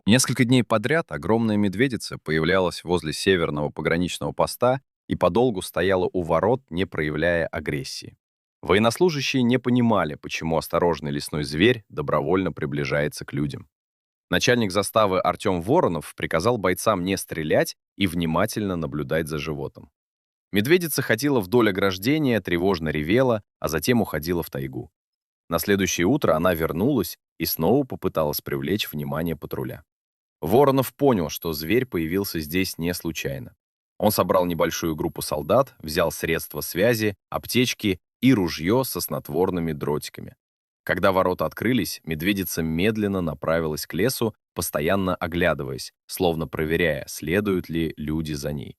Несколько дней подряд огромная медведица появлялась возле северного пограничного поста и подолгу стояла у ворот, не проявляя агрессии. Военнослужащие не понимали, почему осторожный лесной зверь добровольно приближается к людям. Начальник заставы Артем Воронов приказал бойцам не стрелять и внимательно наблюдать за животным. Медведица ходила вдоль ограждения, тревожно ревела, а затем уходила в тайгу. На следующее утро она вернулась и снова попыталась привлечь внимание патруля. Воронов понял, что зверь появился здесь не случайно. Он собрал небольшую группу солдат, взял средства связи, аптечки и ружье со снотворными дротиками. Когда ворота открылись, медведица медленно направилась к лесу, постоянно оглядываясь, словно проверяя, следуют ли люди за ней.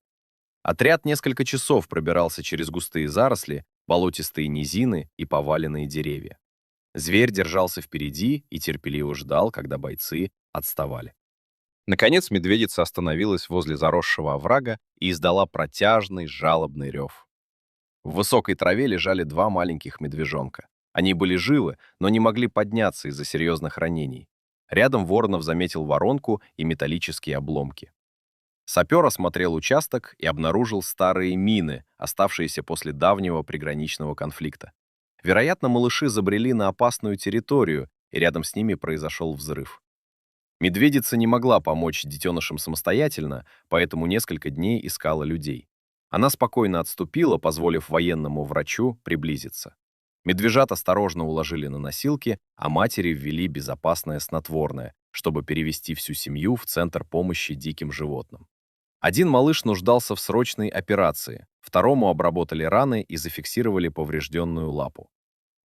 Отряд несколько часов пробирался через густые заросли, болотистые низины и поваленные деревья. Зверь держался впереди и терпеливо ждал, когда бойцы отставали. Наконец медведица остановилась возле заросшего оврага и издала протяжный, жалобный рев. В высокой траве лежали два маленьких медвежонка. Они были живы, но не могли подняться из-за серьезных ранений. Рядом Воронов заметил воронку и металлические обломки. Сапер осмотрел участок и обнаружил старые мины, оставшиеся после давнего приграничного конфликта. Вероятно, малыши забрели на опасную территорию, и рядом с ними произошел взрыв. Медведица не могла помочь детенышам самостоятельно, поэтому несколько дней искала людей. Она спокойно отступила, позволив военному врачу приблизиться. Медвежат осторожно уложили на носилки, а матери ввели безопасное снотворное, чтобы перевести всю семью в центр помощи диким животным. Один малыш нуждался в срочной операции, второму обработали раны и зафиксировали поврежденную лапу.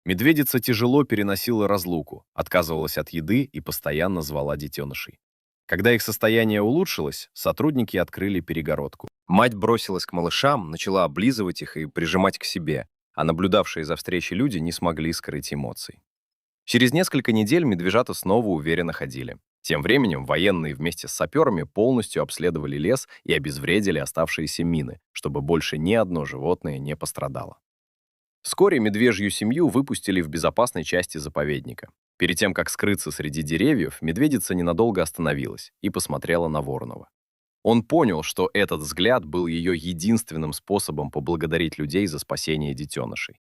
Медведица тяжело переносила разлуку, отказывалась от еды и постоянно звала детенышей. Когда их состояние улучшилось, сотрудники открыли перегородку. Мать бросилась к малышам, начала облизывать их и прижимать к себе, а наблюдавшие за встречей люди не смогли скрыть эмоций. Через несколько недель медвежата снова уверенно ходили. Тем временем военные вместе с саперами полностью обследовали лес и обезвредили оставшиеся мины, чтобы больше ни одно животное не пострадало. Вскоре медвежью семью выпустили в безопасной части заповедника. Перед тем, как скрыться среди деревьев, медведица ненадолго остановилась и посмотрела на Воронова. Он понял, что этот взгляд был ее единственным способом поблагодарить людей за спасение детенышей.